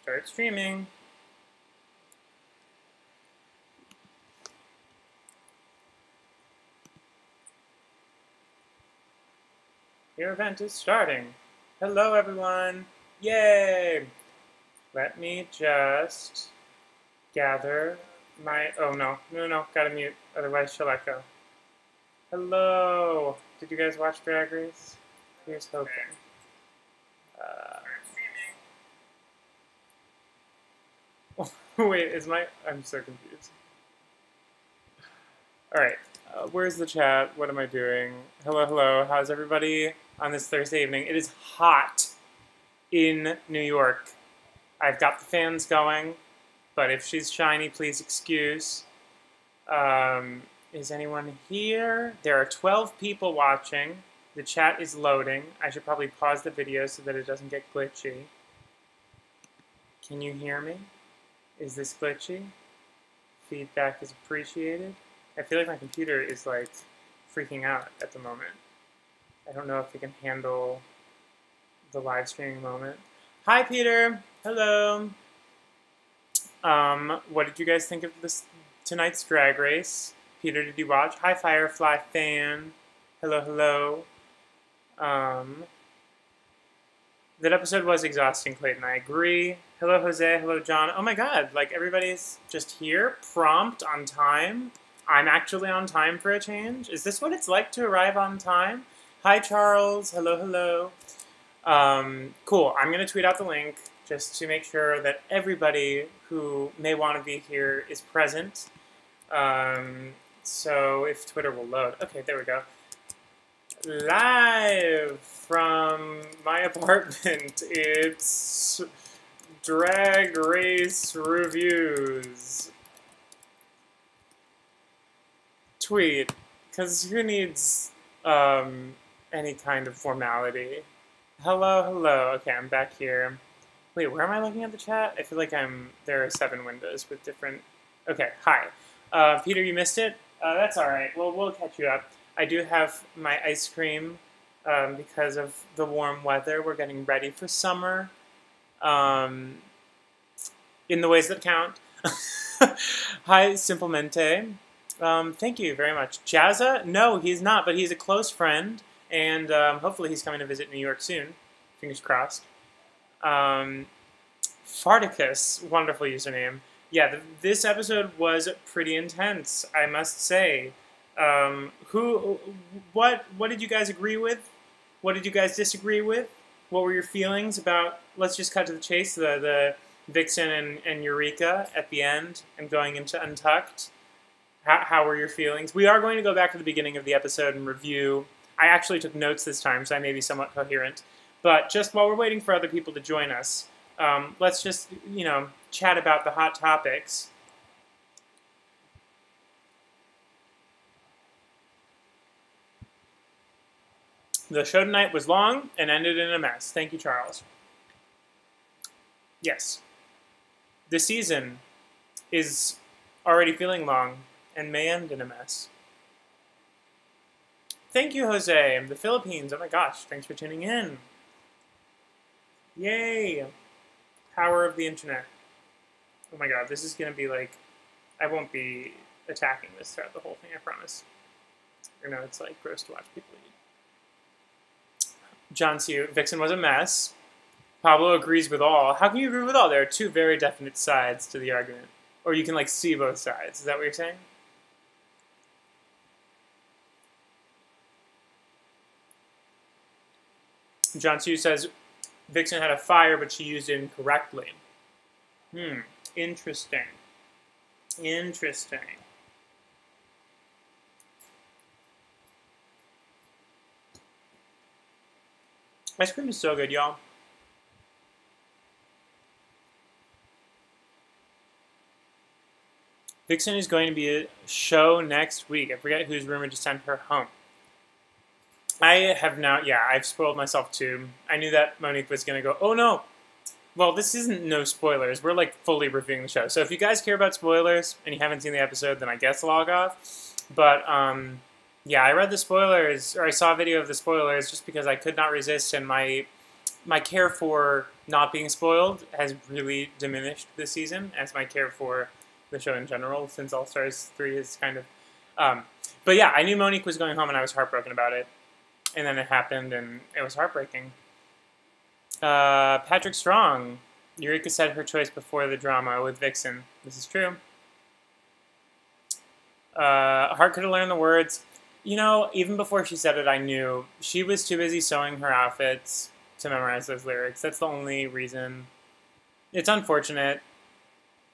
Start streaming. Your event is starting. Hello, everyone. Yay! Let me just gather my... Oh, no. No. Gotta mute. Otherwise, she'll echo. Hello. Did you guys watch Drag Race? Here's hoping. Wait, is my... I'm so confused. Alright. Where's the chat? What am I doing? Hello. How's everybody on this Thursday evening? It is hot in New York. I've got the fans going, but if she's shiny, please excuse. Is anyone here? There are 12 people watching. The chat is loading. I should probably pause the video so that it doesn't get glitchy. Can you hear me? Is this glitchy? Feedback is appreciated. I feel like my computer is like freaking out at the moment. I don't know if it can handle the live streaming moment. Hi, Peter. Hello. What did you guys think of tonight's Drag Race? Peter, did you watch? Hi, Firefly fan. Hello. That episode was exhausting, Clayton. I agree. Hello, Jose. Hello, John. Oh my God, like everybody's just here, prompt, on time. I'm actually on time for a change. Is this what it's like to arrive on time? Hi, Charles. Hello. Cool. I'm going to tweet out the link just to make sure that everybody who may want to be here is present. So if Twitter will load. Okay, there we go. Live from my apartment, it's Drag Race Reviews. Tweet, because who needs any kind of formality? Hello. Okay, I'm back here. Wait, where am I looking at the chat? I feel like there are 7 windows with different... Okay, hi. Peter, you missed it? That's alright. Well, we'll catch you up. I do have my ice cream because of the warm weather. We're getting ready for summer in the ways that count. Hi, Simplemente. Thank you very much. Jazza? No, he's not, but he's a close friend, and hopefully he's coming to visit New York soon. Fingers crossed. Farticus, wonderful username. Yeah, this episode was pretty intense, I must say. What did you guys agree with? What did you guys disagree with? What were your feelings about, let's just cut to the chase, the Vixen and Eureka at the end and going into Untucked? How were your feelings? We are going to go back to the beginning of the episode and review. I actually took notes this time, so I may be somewhat coherent. But just while we're waiting for other people to join us, let's just, chat about the hot topics. The show tonight was long and ended in a mess. Thank you, Charles. Yes. The season is already feeling long and may end in a mess. Thank you, Jose. The Philippines. Oh my gosh. Thanks for tuning in. Yay. Power of the internet. Oh my god. This is going to be like... I won't be attacking this throughout the whole thing, I promise. I know it's like gross to watch people eat. John C. Vixen was a mess. Pablo agrees with all. How can you agree with all? There are 2 very definite sides to the argument. Or you can, like, see both sides. Is that what you're saying? John C. says, Vixen had a fire, but she used it incorrectly. Interesting. Ice cream is so good, y'all. Vixen is going to be a show next week. I forget who's rumored to send her home. I have now, I've spoiled myself too. I knew that Monique was going to go, oh no. Well, this isn't no spoilers. We're like fully reviewing the show. So if you guys care about spoilers and you haven't seen the episode, then I guess log off. But, I read the spoilers, or I saw a video of the spoilers just because I could not resist, and my care for not being spoiled has really diminished this season, as my care for the show in general, since All Stars 3 is kind of... but yeah, I knew Monique was going home, and I was heartbroken about it. And then it happened, and it was heartbreaking. Patrick Strong. Eureka said her choice before the drama with Vixen. This is true. Hart could have learned the words. You know, even before she said it, I knew. She was too busy sewing her outfits to memorize those lyrics. That's the only reason. It's unfortunate.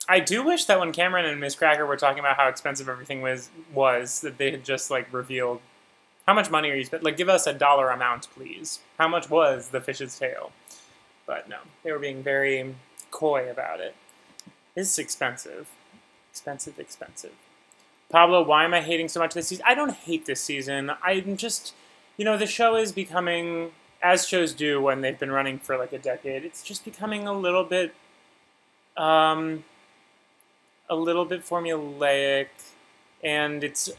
I do wish that when Cameron and Miss Cracker were talking about how expensive everything was that they had just, like, revealed, how much money are you spending? Like, give us a dollar amount, please. How much was the fish's tail? But no, they were being very coy about it. This is expensive. Expensive, expensive. Pablo, why am I hating so much this season? I don't hate this season. I'm just, you know, the show is becoming, as shows do when they've been running for like a decade, it's just becoming a little bit formulaic. And it's,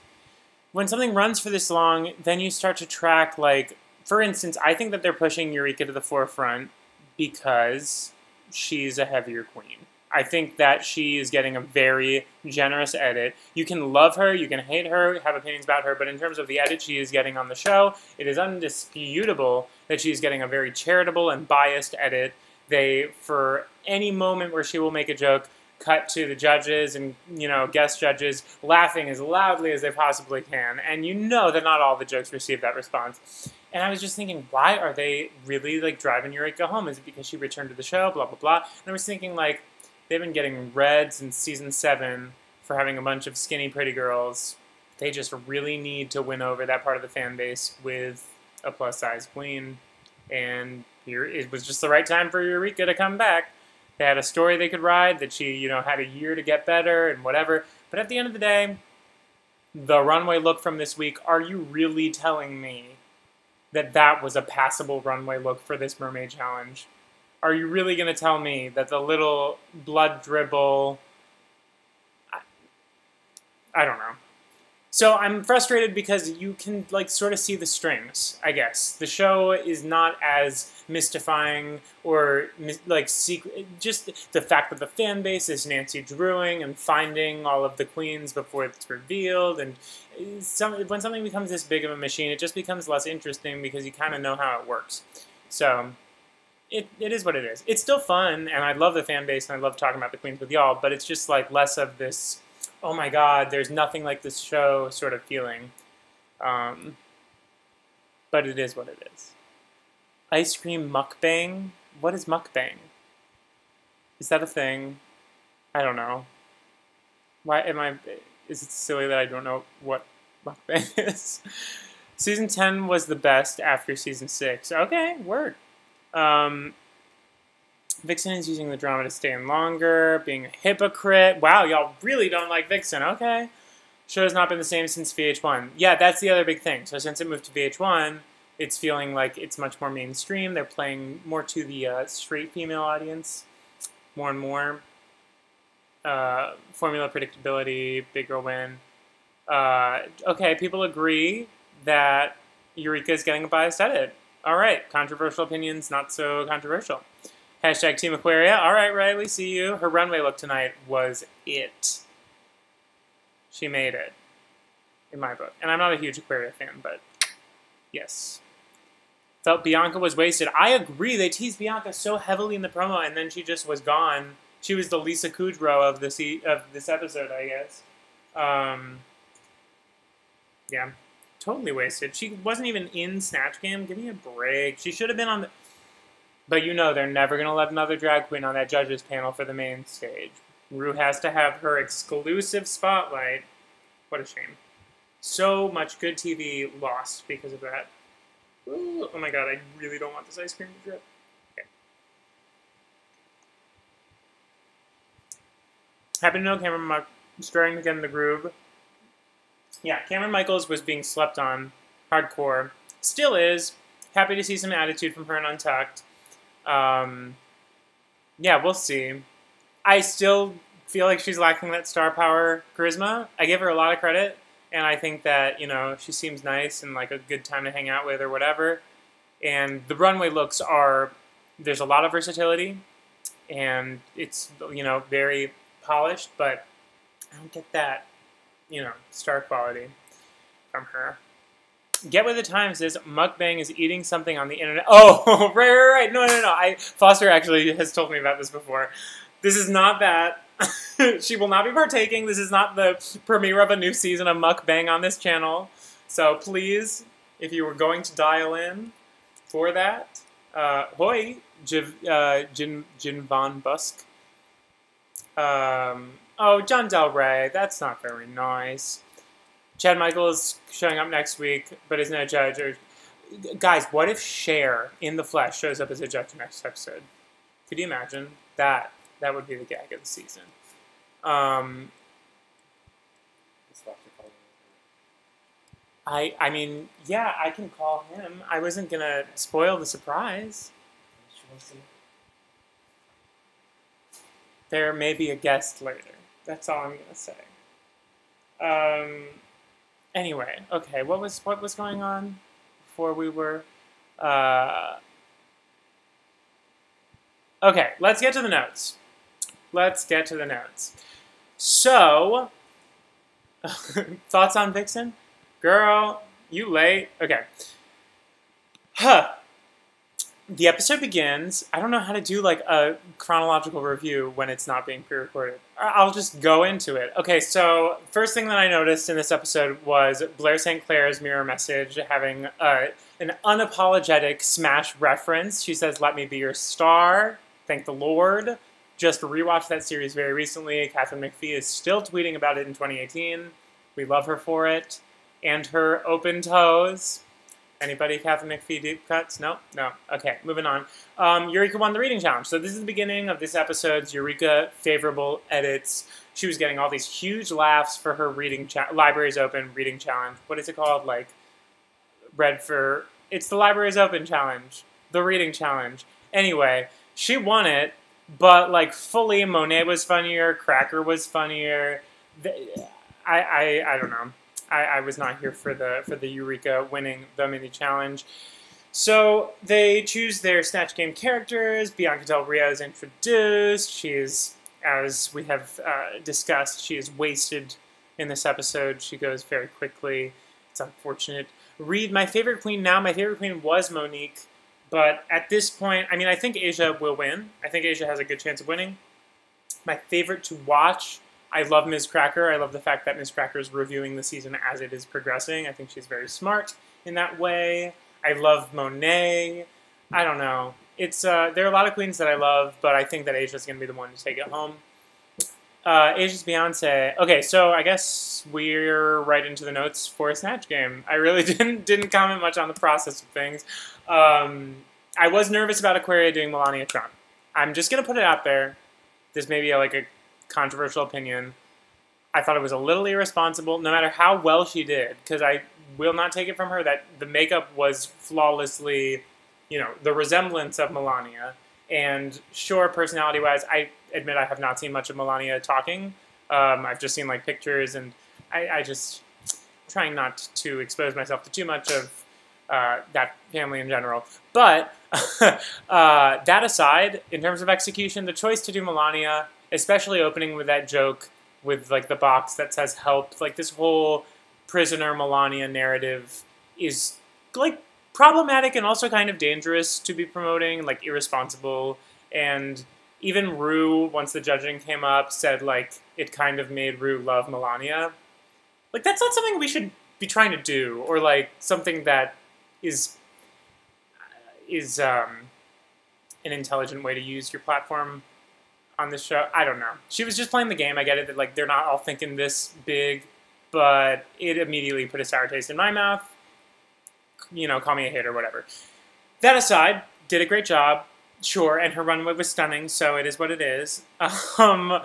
when something runs for this long, then you start to track, like, for instance, I think that they're pushing Eureka to the forefront because she's a heavier queen. I think that she is getting a very generous edit. You can love her, you can hate her, have opinions about her, but in terms of the edit she is getting on the show, it is undisputable that she's getting a very charitable and biased edit. They, for any moment where she will make a joke, cut to the judges and, you know, guest judges laughing as loudly as they possibly can. And you know that not all the jokes receive that response. And I was just thinking, why are they really, like, driving Eureka home? Is it because she returned to the show? Blah, blah, blah. And I was thinking, like, they've been getting red since season 7 for having a bunch of skinny pretty girls. They just really need to win over that part of the fan base with a plus-size queen. And here it was just the right time for Eureka to come back. They had a story they could ride, that she, you know, had a year to get better and whatever. But at the end of the day, the runway look from this week, are you really telling me that that was a passable runway look for this Mermaid Challenge? Are you really going to tell me that the little blood dribble... I don't know. So I'm frustrated because you can, like, sort of see the strings, I guess. The show is not as mystifying or, like, secret. Just the fact that the fan base is Nancy Drewing and finding all of the queens before it's revealed. And when something becomes this big of a machine, it just becomes less interesting because you kind of know how it works. So it is what it is. It's still fun, and I love the fan base, and I love talking about the queens with y'all, but it's just, like, less of this... oh my god, there's nothing like this show sort of feeling. But it is what it is. Ice cream mukbang? What is mukbang? Is that a thing? I don't know. Why am I... is it silly that I don't know what mukbang is? Season 10 was the best after Season 6. Okay, word. Vixen is using the drama to stay in longer, being a hypocrite. Wow, y'all really don't like Vixen. Okay. Show has not been the same since VH1. Yeah, that's the other big thing. So since it moved to VH1, it's feeling like it's much more mainstream. They're playing more to the straight female audience, more and more. Formula predictability, big girl win. Okay, people agree that Eureka is getting a biased edit. All right, controversial opinions, not so controversial. Hashtag Team Aquaria. All right, Riley, see you. Her runway look tonight was it. She made it, in my book. And I'm not a huge Aquaria fan, but yes. Felt Bianca was wasted. I agree. They teased Bianca so heavily in the promo, and then she just was gone. She was the Lisa Kudrow of this episode, I guess. Yeah, totally wasted. She wasn't even in Snatch Game. Give me a break. She should have been on the... But you know they're never going to let another drag queen on that judges panel for the main stage. Ru has to have her exclusive spotlight. What a shame. So much good TV lost because of that. Ooh, oh my god, I really don't want this ice cream to drip. Okay. Happy to know Cameron starting to get in the groove. Yeah, Cameron Michaels was being slept on hardcore. Still is. Happy to see some attitude from her in Untucked. Yeah, we'll see. I still feel like she's lacking that star power charisma. I give her a lot of credit, and I think that, you know, she seems nice and like a good time to hang out with or whatever. And the runway looks are there's a lot of versatility, and it's, you know, very polished, but I don't get that, you know, star quality from her. Get with the times is mukbang is eating something on the internet. Oh, right. No. Foster actually has told me about this before. This is not that. She will not be partaking. This is not the premiere of a new season of mukbang on this channel. So please, if you were going to dial in for that, hoi, Jin Von Busk. Oh, John Del Rey. That's not very nice. Chad Michael is showing up next week, but is no judge. Or, guys, what if Cher in the flesh shows up as a judge next episode? Could you imagine that? That would be the gag of the season. I mean, yeah, I can call him. I wasn't gonna spoil the surprise. There may be a guest later. That's all I'm gonna say. Anyway, okay, what was going on before we were? Okay, let's get to the notes. So, thoughts on Vixen? Girl, you late. Okay. The episode begins. I don't know how to do like a chronological review when it's not being pre-recorded. I'll just go into it. Okay, so first thing that I noticed in this episode was Blair St. Clair's mirror message having an unapologetic Smash reference. She says, "Let me be your star." Thank the Lord. Just rewatched that series very recently. Katharine McPhee is still tweeting about it in 2018. We love her for it. And her open toes. Anybody Katharine McPhee deep cuts? No? No. Okay, moving on. Eureka won the reading challenge. So this is the beginning of this episode's Eureka favorable edits. She was getting all these huge laughs for her reading Libraries Open reading challenge. What is it called? Like, it's the Libraries Open challenge. The reading challenge. Anyway, she won it, but like fully Monet was funnier, Cracker was funnier. I don't know. I was not here for the Eureka winning the mini challenge. So they choose their Snatch Game characters. Bianca Del Rio is introduced. She is, as we have discussed, she is wasted in this episode. She goes very quickly. It's unfortunate. Read my favorite queen now. My favorite queen was Monique. But at this point, I mean, I think Asia will win. I think Asia has a good chance of winning. My favorite to watch, I love Ms. Cracker. I love the fact that Ms. Cracker is reviewing the season as it is progressing. I think she's very smart in that way. I love Monet. I don't know. It's there are a lot of queens that I love, but I think that Asia's going to be the one to take it home. Asia's Beyonce. Okay, so I guess we're right into the notes for a Snatch Game. I really didn't comment much on the process of things. I was nervous about Aquaria doing Melania Trump. I'm just going to put it out there. This may be like a controversial opinion. I thought it was a little irresponsible, no matter how well she did, because I will not take it from her that the makeup was flawlessly, you know, the resemblance of Melania. And sure, personality-wise, I admit I have not seen much of Melania talking. I've just seen like pictures, and I just trying not to expose myself to too much of that family in general. But that aside, in terms of execution, the choice to do Melania, especially opening with that joke with like the box that says help, like this whole prisoner Melania narrative is like problematic and also kind of dangerous to be promoting, like irresponsible. And even Rue, once the judging came up, said like it kind of made Rue love Melania. Like that's not something we should be trying to do, or like something that is an intelligent way to use your platform on this show. I don't know. She was just playing the game. I get it that like they're not all thinking this big, but it immediately put a sour taste in my mouth. You know, call me a hater, whatever. That aside, did a great job. Sure, and her runway was stunning, so it is what it is. Yeah,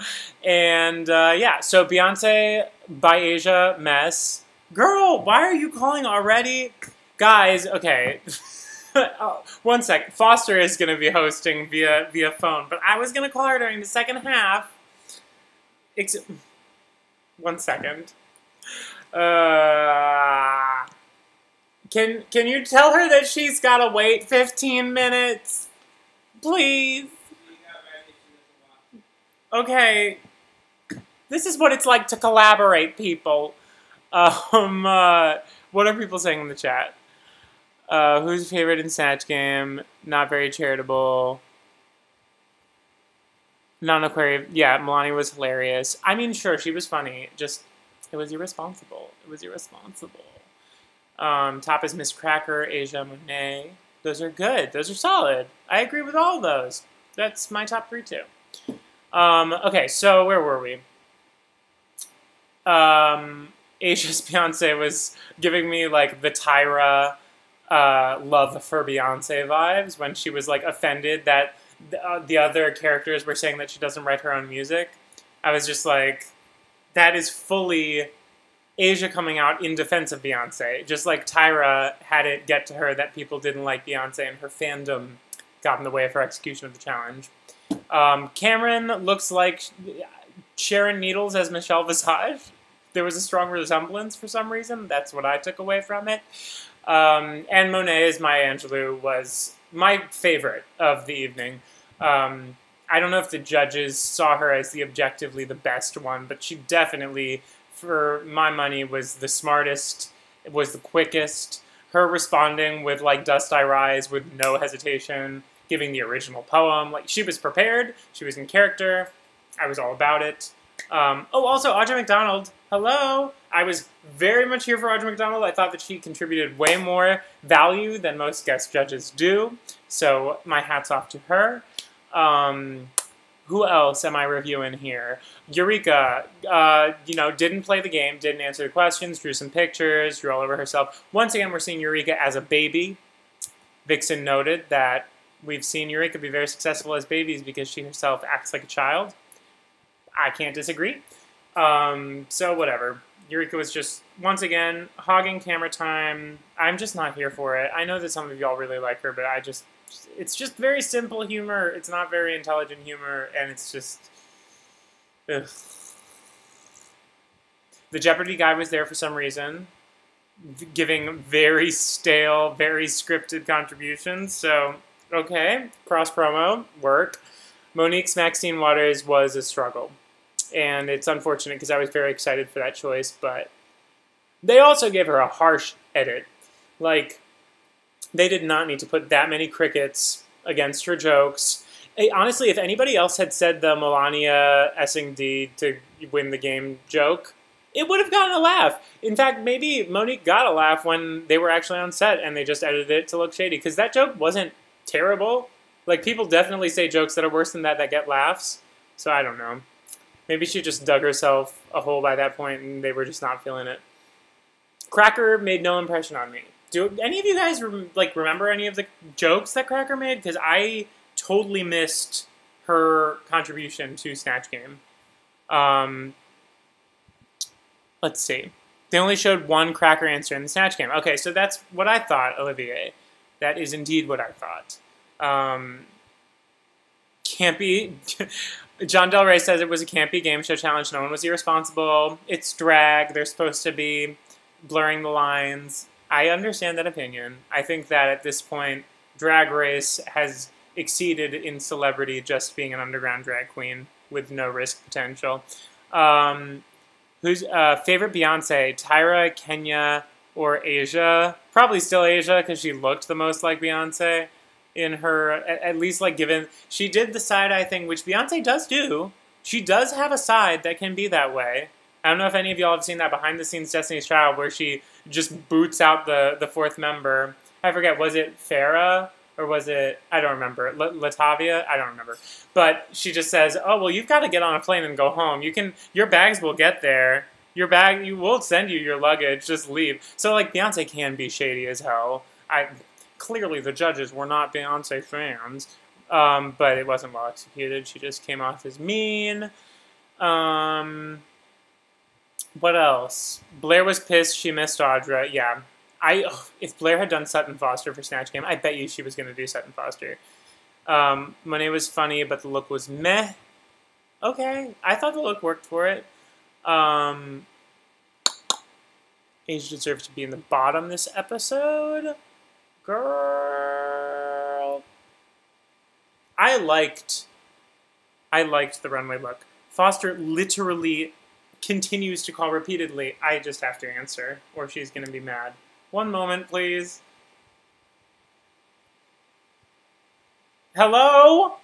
so Beyonce by Asia mess. Girl, why are you calling already? Guys, okay. One sec. Foster is going to be hosting via phone, but I was going to call her during the second half. One second. Can you tell her that she's got to wait 15 minutes? Please. Okay. This is what it's like to collaborate, people. What are people saying in the chat? Who's your favorite in Snatch Game? Not very charitable. Non-Aquarium. Yeah, Milani was hilarious. I mean, sure, she was funny. Just, it was irresponsible. It was irresponsible. Top is Miss Cracker, Asia, Monet. Those are good. Those are solid. I agree with all of those. That's my top 3, too. Okay, so where were we? Asia's Beyonce was giving me, like, the Tyra love for Beyonce vibes when she was, like, offended that the other characters were saying that she doesn't write her own music. I was just like, that is fully Asia coming out in defense of Beyonce. Just like Tyra had it get to her that people didn't like Beyonce and her fandom got in the way of her execution of the challenge. Cameron looks like Sharon Needles as Michelle Visage. There was a strong resemblance for some reason. That's what I took away from it. And Monet as Maya Angelou was my favorite of the evening. I don't know if the judges saw her as the objectively the best one, but she definitely, for my money, was the smartest, was the quickest. Her responding with, like, Dust I Rise with no hesitation, giving the original poem. Like, she was prepared. She was in character. I was all about it. Also, Audra McDonald. Hello! I was very much here for Audra McDonald. I thought that she contributed way more value than most guest judges do. So, my hat's off to her. Who else am I reviewing here? Eureka, didn't play the game, didn't answer the questions, drew some pictures, drew all over herself. Once again, we're seeing Eureka as a baby. Vixen noted that we've seen Eureka be very successful as babies because she herself acts like a child. I can't disagree. So whatever. Eureka was just, once again, hogging camera time. I'm just not here for it. I know that some of y'all really like her, but it's just very simple humor. It's not very intelligent humor, and it's just, ugh. The Jeopardy guy was there for some reason, giving very stale, very scripted contributions. So, okay, cross-promo, work. Monique's Maxine Waters was a struggle. And it's unfortunate because I was very excited for that choice, but they also gave her a harsh edit. Like, they did not need to put that many crickets against her jokes. Honestly, if anybody else had said the Melania Essing D to win the game joke, it would have gotten a laugh. In fact, maybe Monique got a laugh when they were actually on set and they just edited it to look shady, because that joke wasn't terrible. Like, people definitely say jokes that are worse than that get laughs, so I don't know. Maybe she just dug herself a hole by that point and they were just not feeling it. Cracker made no impression on me. Do any of you guys remember any of the jokes that Cracker made? Because I totally missed her contribution to Snatch Game. Let's see. They only showed one Cracker answer in the Snatch Game. Okay, so that's what I thought, Olivier. That is indeed what I thought. Campy. John Del Rey says it was a campy game show challenge. No one was irresponsible. It's drag. They're supposed to be blurring the lines. I understand that opinion. I think that at this point, Drag Race has exceeded in celebrity just being an underground drag queen with no risk potential. Who's favorite Beyonce? Tyra, Kenya, or Asia? Probably still Asia because she looked the most like Beyonce in her, at least like given, she did the side-eye thing, which Beyonce does do. She does have a side that can be that way. I don't know if any of y'all have seen that behind-the-scenes Destiny's Child where she just boots out the fourth member. I forget, was it Farrah? Or was it, I don't remember, Latavia? I don't remember. But she just says, oh, well, you've got to get on a plane and go home. Your bags will get there. We'll send you your luggage, just leave. So, like, Beyonce can be shady as hell. Clearly the judges were not Beyonce fans, but it wasn't well executed. She just came off as mean. What else? Blair was pissed she missed Audra. Yeah. If Blair had done Sutton Foster for Snatch Game, I bet you she was going to do Sutton Foster. Monet was funny, but the look was meh. Okay. I thought the look worked for it. Asia deserves to be in the bottom this episode. Girl. I liked the runway look. Foster literally continues to call repeatedly. I just have to answer, or she's going to be mad. One moment, please. Hello?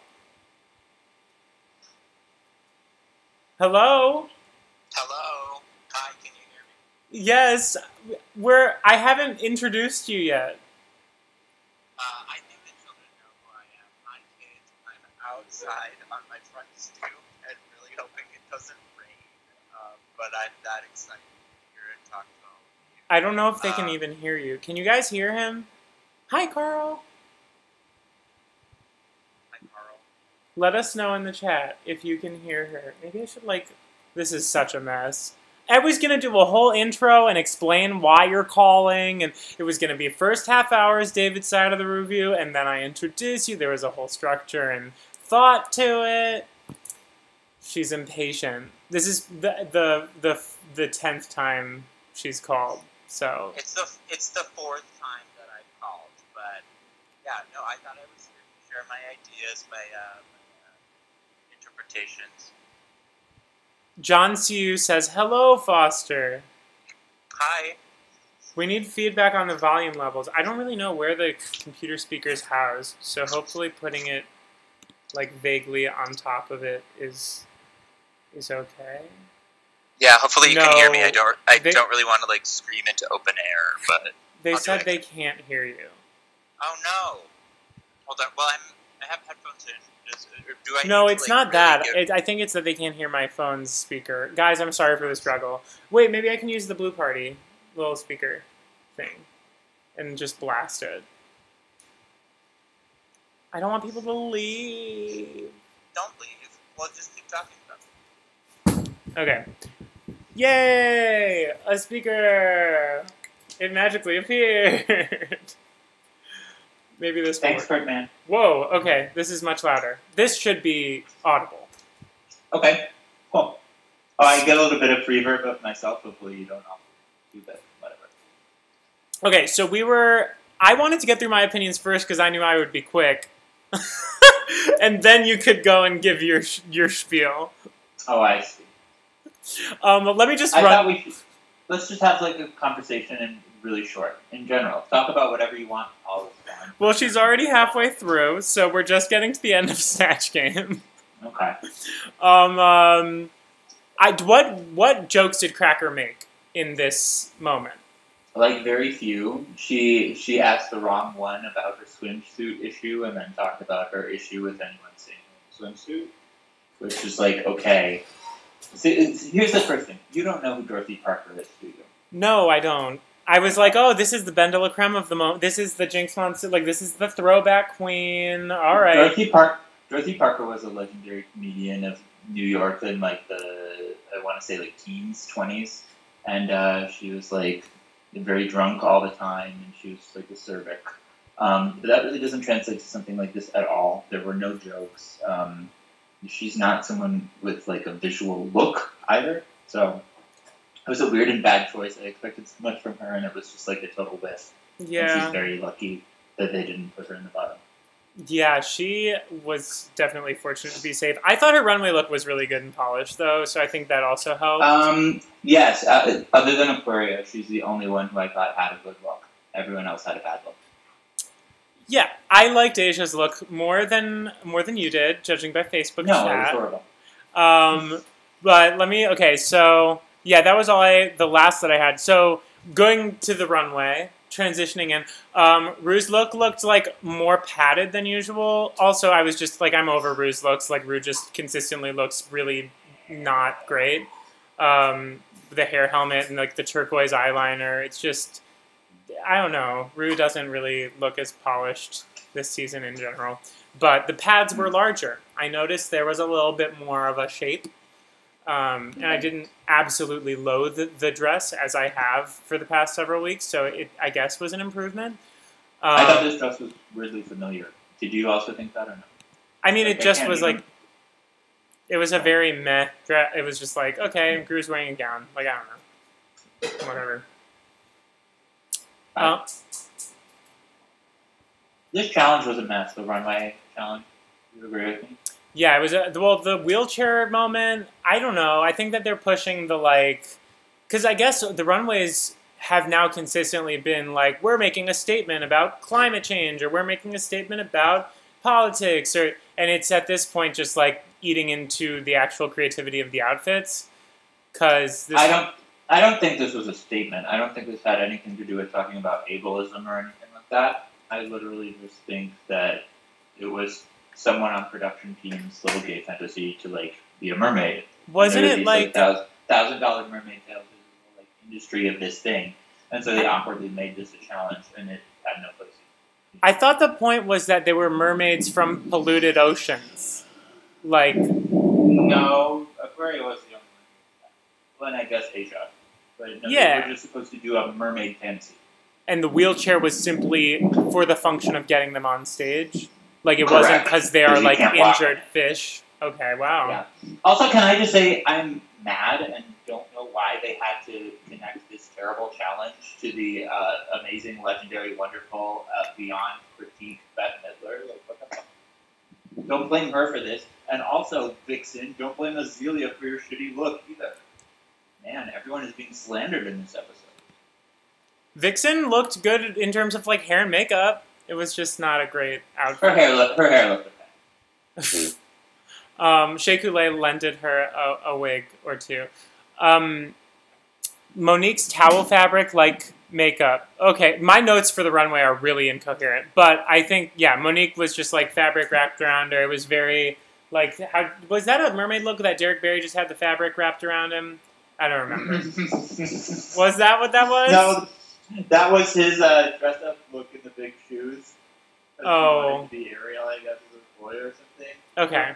Hello? Hello? Hi, can you hear me? Yes, I haven't introduced you yet. I think the children know who I am. Hi, kids. I'm outside on my front stoop and really hoping it doesn't rain. But I'm that excited to hear and talk to all of you. I don't know if they can even hear you. Can you guys hear him? Hi, Carl. Hi, Carl. Let us know in the chat if you can hear her. Maybe I should, this is such a mess. I was going to do a whole intro and explain why you're calling, and it was going to be first half hour is David's side of the review, and then I introduce you. There was a whole structure and thought to it. She's impatient. This is the 10th time she's called, so... It's the 4th time that I've called, but yeah, no, I thought I was here to share my ideas, my interpretations. John Siu says, hello, Foster. Hi. We need feedback on the volume levels. I don't really know where the computer speaker's housed, so hopefully putting it, vaguely on top of it is okay. Yeah, hopefully you can hear me. I they don't really want to, scream into open air, but... They said they can't hear you. Oh, no. Hold on. Well, I have headphones in. No, it's not that. I think it's that they can't hear my phone's speaker. Guys, I'm sorry for the struggle. Wait, maybe I can use the Blue Party little speaker thing and just blast it. I don't want people to leave. Don't leave. Well, just keep talking about it. Okay. Yay! A speaker! It magically appeared. Maybe this will Thanks, Birdman. Whoa, okay, this is much louder. This should be audible. Okay, cool. Oh, I get a little bit of reverb of myself. Hopefully you don't all do that. Whatever. Okay, so I wanted to get through my opinions first because I knew I would be quick. And then you could go and give your spiel. Oh, I see. Let me just let's just have a conversation and really short. In general, talk about whatever you want. All the time. Well, she's already halfway through, so we're just getting to the end of Snatch Game. Okay. What jokes did Cracker make in this moment? Very few. She asked the wrong one about her swimsuit issue, and then talked about her issue with anyone seeing her swimsuit, which is okay. See, here's the first thing: you don't know who Dorothy Parker is, do you? No, I don't. I was oh, this is the Ben de la Creme of the moment. This is the Jinx Monsoon. This is the throwback queen. All right. Dorothy Parker was a legendary comedian of New York in I want to say teens, 20s, and she was very drunk all the time, and she was a cervic. But that really doesn't translate to something like this at all. There were no jokes. She's not someone with a visual look either, so. It was a weird and bad choice. I expected so much from her, and it was just a total whiff. Yeah. And she's very lucky that they didn't put her in the bottom. Yeah, she was definitely fortunate to be safe. I thought her runway look was really good and polished, though, so I think that also helped. Yes. Other than Aquaria, she's the only one who I thought had a good look. Everyone else had a bad look. Yeah, I liked Asia's look more than you did, judging by Facebook chat. No, it was horrible. But okay, so... Yeah, that was the last that I had. So, going to the runway, transitioning in, Rue's look looked more padded than usual. Also, I was just I'm over Rue's looks. Rue just consistently looks really not great. The hair helmet and the turquoise eyeliner, it's just, I don't know. Rue doesn't really look as polished this season in general. But the pads were larger. I noticed there was a little bit more of a shape. And I didn't absolutely loathe the dress as I have for the past several weeks, so it, I guess, was an improvement. I thought this dress was weirdly familiar. Did you also think that or no? I mean, it just was it was a very meh dress. It was just okay, Gru's wearing a gown. I don't know. Whatever. This challenge was a mess, the runway challenge. You agree with me? Yeah, it was well, the wheelchair moment. I don't know. I think that they're pushing the because I guess the runways have now consistently been like, we're making a statement about climate change, or we're making a statement about politics, and it's at this point just like eating into the actual creativity of the outfits. Because I don't think this was a statement. I don't think this had anything to do with talking about ableism or anything like that. I literally just think that it was someone on production team's little gay fantasy to like be a mermaid. Wasn't it like $1,000 mermaid tails is the like industry of this thing, and so they awkwardly made this a challenge, and it had no place. I thought the point was that they were mermaids from polluted oceans. Like No, Aquaria was the only one. Well, and I guess Asia, but no, yeah, they were just supposed to do a mermaid fantasy. And the wheelchair was simply for the function of getting them on stage. Like, it Correct. wasn't because they are, like, can't walk. injured fish. Okay, wow. Yeah. Also, can I just say, I'm mad and don't know why they had to connect this terrible challenge to the amazing, legendary, wonderful, beyond critique Bette Midler. Like, what the fuck? Don't blame her for this. And also, Vixen, don't blame Azealia for your shitty look either. Man, everyone is being slandered in this episode. Vixen looked good in terms of, like, hair and makeup. It was just not a great outfit. Her hair looked okay. Shea Coulee lended her a wig or two. Monique's towel fabric, like makeup. Okay, my notes for the runway are really incoherent, but I think, yeah, Monique was just like fabric wrapped around her. It was very, like, how was that a mermaid look that Derek Barry just had the fabric wrapped around him? I don't remember. Was that what that was? No, that was his dress up look in the big shoes. Oh. He wanted to be Ariel, I guess, as a boy or something. Okay.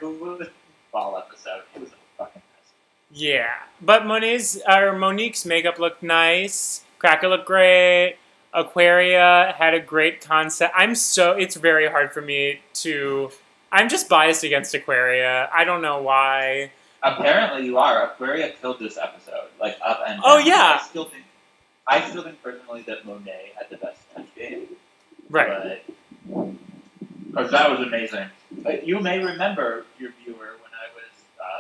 Fall episode. It was a fucking mess. Yeah, but Monique's makeup looked nice. Cracker looked great. Aquaria had a great concept. It's very hard for me I'm just biased against Aquaria. I don't know why. Apparently you are. Aquaria killed this episode, like up and down. Oh yeah. I still think personally that Monet had the best Snatch Game. Right. Because that was amazing. But you may remember, your viewer, when I was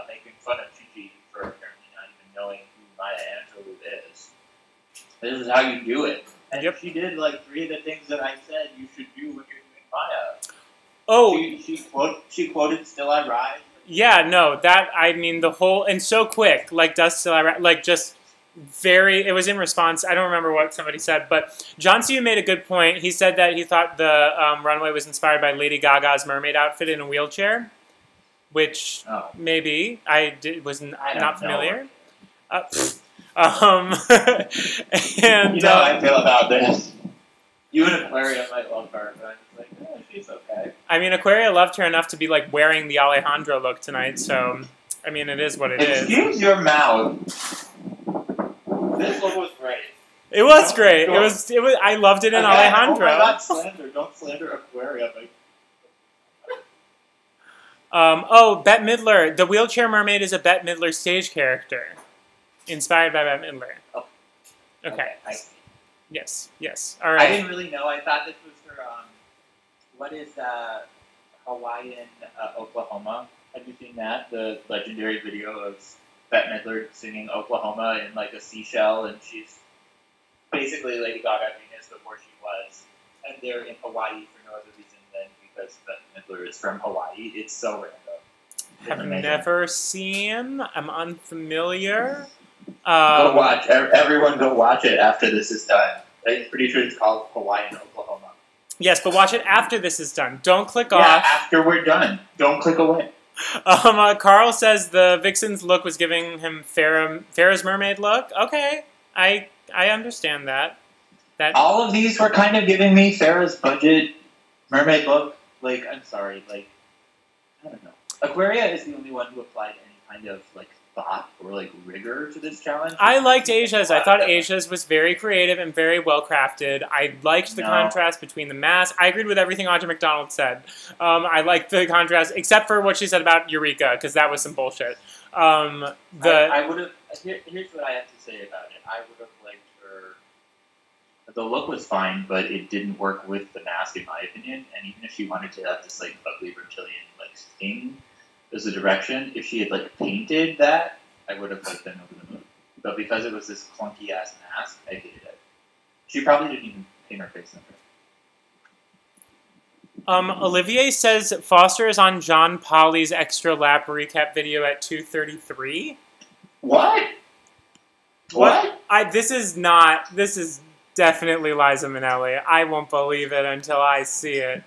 making fun of Gigi for apparently not even knowing who Maya Angelou is. This is how you do it. And yep. She did like 3 of the things that I said you should do when you're doing Maya. Oh. She quoted Still I Rise. Yeah, no, the whole, and so quick, like, does Still I Rise, like, just it was in response, I don't remember what somebody said, but John Siu made a good point. He said that he thought the runway was inspired by Lady Gaga's mermaid outfit in a wheelchair, which maybe was not familiar. And you know how I feel about this. You and Aquaria might love her, but I'm just like, oh, she's okay. I mean, Aquaria loved her enough to be like wearing the Alejandro look tonight, so I mean, it is what it is. Excuse your mouth. This look was great. It was great. It was. I loved it in Alejandro. Oh my God, slander! Don't slander Aquaria. Bette Midler. The wheelchair mermaid is a Bette Midler stage character, inspired by Bette Midler. Oh. Okay. I see. Yes. All right. I didn't really know. I thought this was her. What is Hawaiian Oklahoma? Have you seen that? The legendary video of Bette Midler singing Oklahoma in like a seashell, and she's basically Lady Gaga Venus before she was, and they're in Hawaii for no other reason than because Bette Midler is from Hawaii. It's so random. Have never seen. I'm unfamiliar. Go watch. Everyone go watch it after this is done. I'm pretty sure it's called Hawaiian Oklahoma. Yes, but watch it after this is done. Don't click off. Yeah, after we're done. Don't click away. Carl says the Vixen's look was giving him Farrah's mermaid look. Okay, I understand that. All of these were kind of giving me Farrah's budget mermaid look. Like, I'm sorry, like, I don't know. Aquaria is the only one who applied any kind of like thought or like rigor to this challenge. I liked Asia's. I thought Asia's was very creative and very well crafted. I liked the contrast between the masks. I agreed with everything Audra McDonald said. I liked the contrast, except for what she said about Eureka, because that was some bullshit. I would have. Here's what I have to say about it. I would have liked her the look was fine, but it didn't work with the mask, in my opinion. And even if she wanted to have this like ugly reptilian like thing as a direction, if she had like painted that, I would have like been over the moon. But because it was this clunky ass mask, I hated it. She probably didn't even paint her face in it. Olivier says Foster is on John Polly's extra lap recap video at 2:33. What? This is definitely Liza Minnelli. I won't believe it until I see it.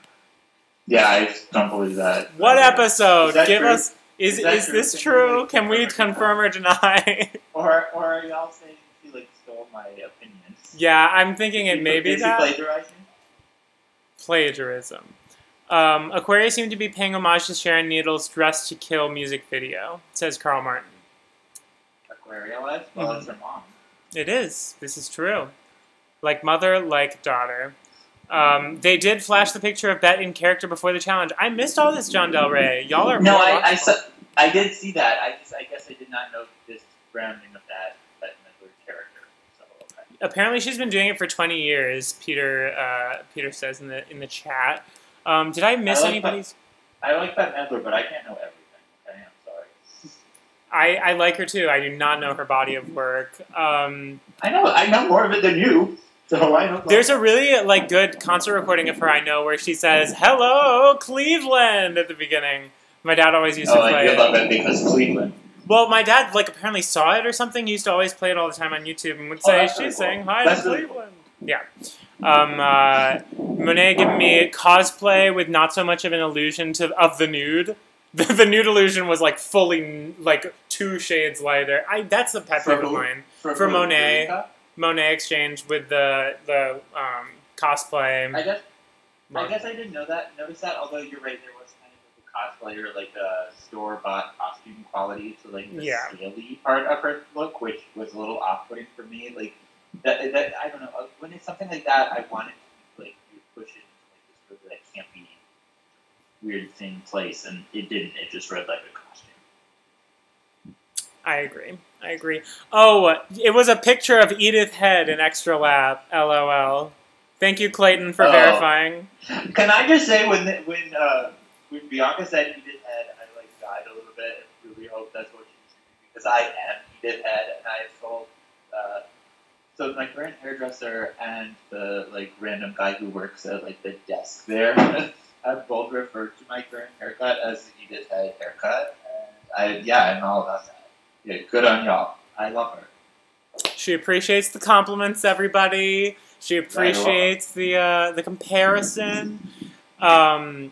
Yeah, I don't believe that. What episode? Give true? Us. Is this true? Can we confirm or deny? Or are y'all saying she like stole my opinions? Yeah, I'm thinking it may be that. Plagiarizing? Plagiarism. Aquarius seemed to be paying homage to Sharon Needles' Dress to Kill music video, says Carl Martin. Aquaria was? Well, it's her mom. It is. This is true. Like mother, like daughter. They did flash the picture of Bet in character before the challenge. I missed all this, John Del Rey. Y'all are no. I did see that. I guess I did not know this grounding of that Midler character. So okay. Apparently, she's been doing it for 20 years. Peter says in the chat. Did I miss anybody's? I like Bette Midler, but I can't know everything. Okay, I'm sorry. I like her too. I do not know her body of work. I know more of it than you. So I know. There's a really good concert recording of her I know where she says "Hello, Cleveland" at the beginning. My dad always used to play it. You love it because Cleveland. Well, my dad apparently saw it or something. He used to always play it all the time on YouTube and would say she's saying hi to Cleveland. Yeah. Monet giving me cosplay with not so much of an illusion of the nude. The nude illusion was fully 2 shades lighter. That's the pet peeve of mine for Monet. Monet exchange with the cosplay. I guess I didn't notice that. Although you're right, there was kind of a cosplayer a store bought costume quality to the scaly part of her look, which was a little off-putting for me. That I don't know. When it's something like that, I want it to you push it into this really campy, weird thing place, and it didn't. It just read like a costume. I agree. Oh, it was a picture of Edith Head in Extra Lap. LOL. Thank you, Clayton, for verifying. Can I just say when Bianca said Edith Head, I died a little bit. I really hope that's what she was doing because I am Edith Head, and I have sold. So my current hairdresser and the random guy who works at the desk there have both referred to my current haircut as the Edith Head haircut. And I'm all about that. Yeah, good on y'all. I love her. She appreciates the compliments, everybody. She appreciates the comparison. All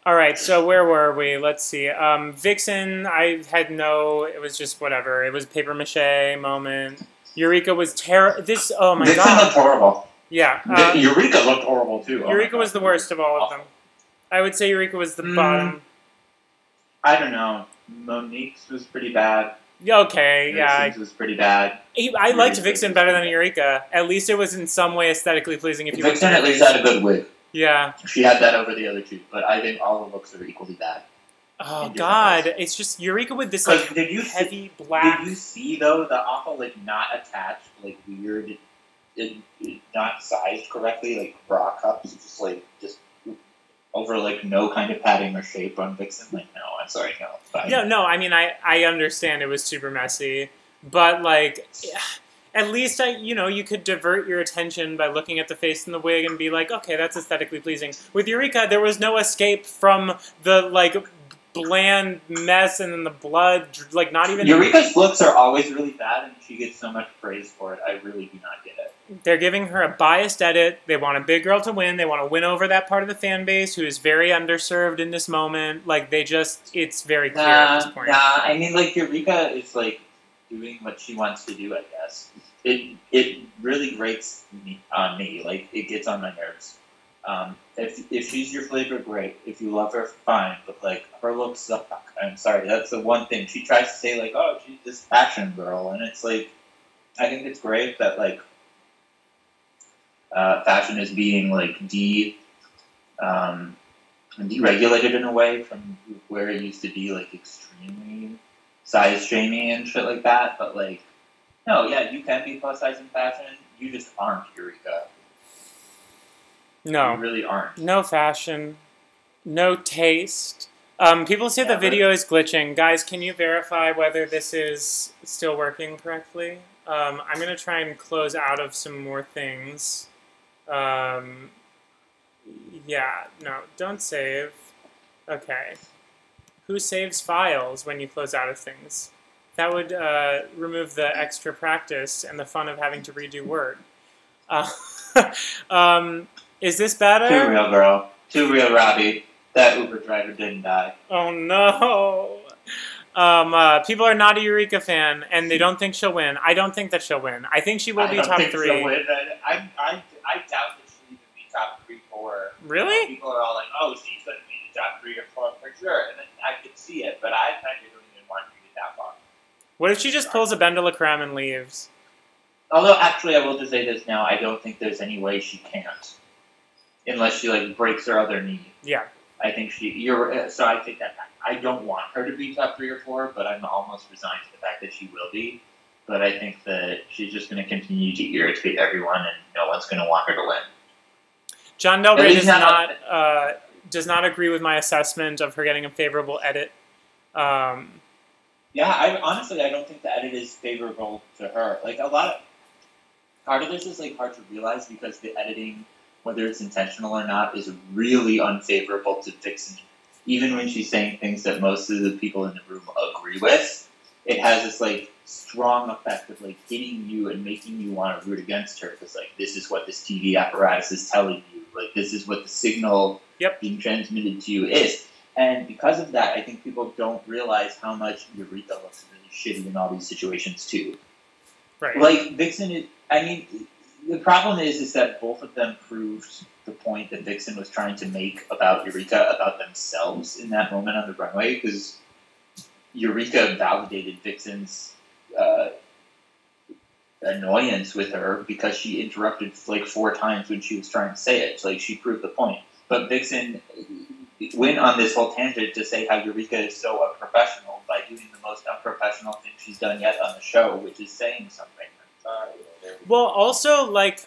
right, so where were we? Let's see. Vixen, it was just whatever. It was a papier-mâché moment. Eureka was terrible. Oh my god. Vixen looked horrible. Yeah. Eureka looked horrible too. Eureka was the worst of all of them. I would say Eureka was the bottom. I don't know. Monique's was pretty bad. Okay, Vixen's was pretty bad. I liked Vixen better than Eureka. At least it was in some way aesthetically pleasing. Vixen at least had a good wig. Yeah. She had that over the other two, but I think all the looks are equally bad. Oh god, it's just Eureka with this heavy black. Did you see though the awful not attached weird, not sized correctly bra cups just over no kind of padding or shape on Vixen? No, I'm sorry, no. Yeah, no, I mean I understand it was super messy, but at least you could divert your attention by looking at the face and the wig and be okay, that's aesthetically pleasing. With Eureka, there was no escape from the bland mess and then the blood, not even... Eureka's looks are always really bad, and she gets so much praise for it. I really do not get it. They're giving her a biased edit. They want a big girl to win. They want to win over that part of the fan base who is very underserved in this moment. It's very clear at this point. I mean, Eureka is, doing what she wants to do, I guess. It really grates on me. It gets on my nerves. If she's your flavor, great. If you love her, fine. But her looks suck. I'm sorry, that's the one thing she tries to say. Oh, she's this fashion girl, and it's I think it's great that fashion is being deregulated in a way from where it used to be extremely size shaming and shit like that. But no, yeah, you can be plus size in fashion. you just aren't Eureka. No. You really aren't. No fashion. No taste. People say the Never. video is glitching. Guys, can you verify whether this is still working correctly? I'm going to try and close out of some more things. Yeah, no, don't save. Okay. Who saves files when you close out of things? That would remove the extra practice and the fun of having to redo Word. Is this better? Too real, girl. Too real, Robbie. That Uber driver didn't die. Oh no. People are not a Eureka fan, and they don't think she'll win. I don't think that she'll win. I think she will be top 3. She'll win. I doubt that she'll even be top 3, 4. Really? People are all like, oh, she's going to be the top 3 or 4 for sure. And then I could see it, but I kind of don't even want her to get that far. What if she just pulls a Ben de la Creme and leaves? Although, actually, I will just say this now. I don't think there's any way she can't. Unless she, like, breaks her other knee. Yeah. I think so I take that back. I don't want her to be top 3 or 4, but I'm almost resigned to the fact that she will be. But I think that she's just going to continue to irritate everyone, and no one's going to want her to win. John Del Rey does not agree with my assessment of her getting a favorable edit. Yeah, I don't think the edit is favorable to her. Like, part of this is, like, hard to realize because the editing, whether it's intentional or not, is really unfavorable to Vixen. Even when she's saying things that most of the people in the room agree with, it has this, like, strong effect of, like, hitting you and making you want to root against her. Because, like, this is what this TV apparatus is telling you. Like, this is what the signal being transmitted to you is. And because of that, I think people don't realize how much Eureka looks really shitty in all these situations, too. Right. Like, Vixen is... I mean... The problem is that both of them proved the point that Vixen was trying to make about Eureka, about themselves in that moment on the runway, because Eureka validated Vixen's annoyance with her because she interrupted like 4 times when she was trying to say it. So, like, she proved the point. But Vixen went on this whole tangent to say how Eureka is so unprofessional by doing the most unprofessional thing she's done yet on the show, which is saying something. Well, also, like,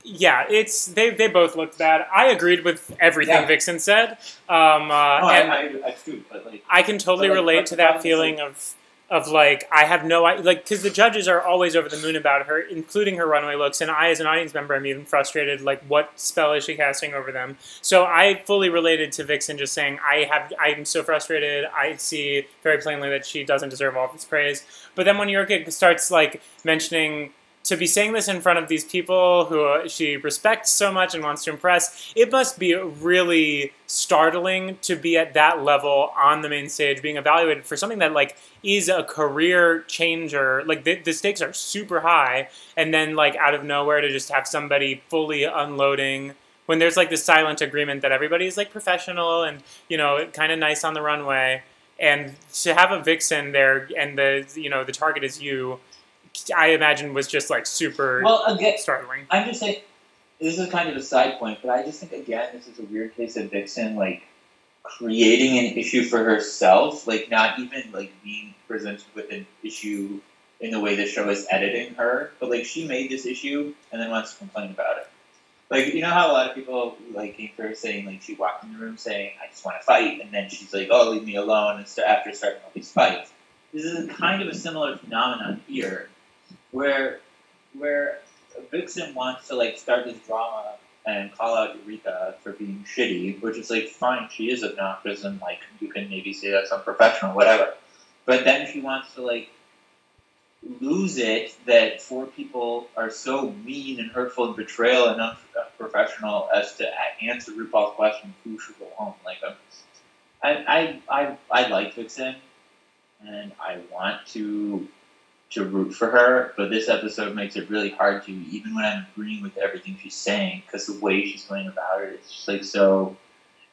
yeah, they both looked bad. I agreed with everything Vixen said. I too, but like, I can totally relate to that feeling of like, I have no idea, like, because the judges are always over the moon about her, including her runway looks, and I, as an audience member, am even frustrated, like, what spell is she casting over them? So I fully related to Vixen just saying, I'm so frustrated, I see very plainly that she doesn't deserve all of this praise. But then when Eureka starts, like, mentioning... To be saying this in front of these people who she respects so much and wants to impress, it must be really startling to be at that level on the main stage, being evaluated for something that, like, is a career changer. Like, the stakes are super high, and then, like, out of nowhere to just have somebody fully unloading when there's, like, this silent agreement that everybody's, like, professional and, you know, kind of nice on the runway. And to have a Vixen there and the target is you, I imagine was just like super startling. I'm just saying, this is kind of a side point, but I just think, again, this is a weird case of Vixen, like, creating an issue for herself, like, not even, like, being presented with an issue in the way the show is editing her, but, like, she made this issue and then wants to complain about it. Like, you know how a lot of people, like, came for her saying, like, she walked in the room saying, I just want to fight, and then she's like, oh, leave me alone, and after starting all these fights. This is kind of a similar phenomenon here, where Vixen wants to, like, start this drama and call out Eureka for being shitty, which is, like, fine, she is obnoxious, and, like, you can maybe say that's unprofessional, whatever. But then she wants to, like, lose it that 4 people are so mean and hurtful and betrayal and unprofessional as to answer RuPaul's question, who should go home? Like, I like Vixen, and I want to root for her, but this episode makes it really hard to, even when I'm agreeing with everything she's saying, because the way she's going about it, it's just like so,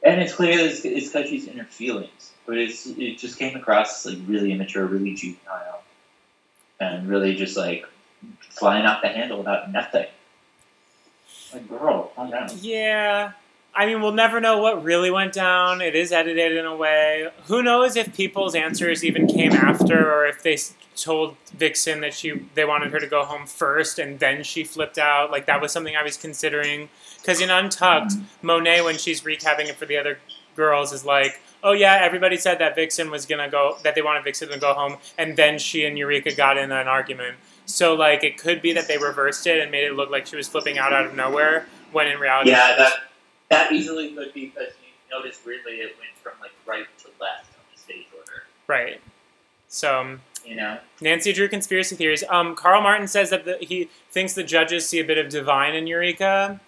and it's clear that it's because she's in her feelings, but it just came across like really immature, really juvenile, and really just like flying off the handle about nothing. Like, girl, calm down. Yeah, I mean, we'll never know what really went down. It is edited in a way. Who knows if people's answers even came after, or if they told Vixen that they wanted her to go home first and then she flipped out. Like, that was something I was considering. Because in Untucked, Monet, when she's recapping it for the other girls, is like, oh yeah, everybody said that Vixen was gonna go, that they wanted Vixen to go home, and then she and Eureka got in an argument. So, like, it could be that they reversed it and made it look like she was flipping out of nowhere, when in reality... Yeah, that easily could be, because you notice weirdly it went from, like, right to left on the stage order. Right. So... You know? Nancy drew conspiracy theories. Carl Martin says that he thinks the judges see a bit of divine in Eureka,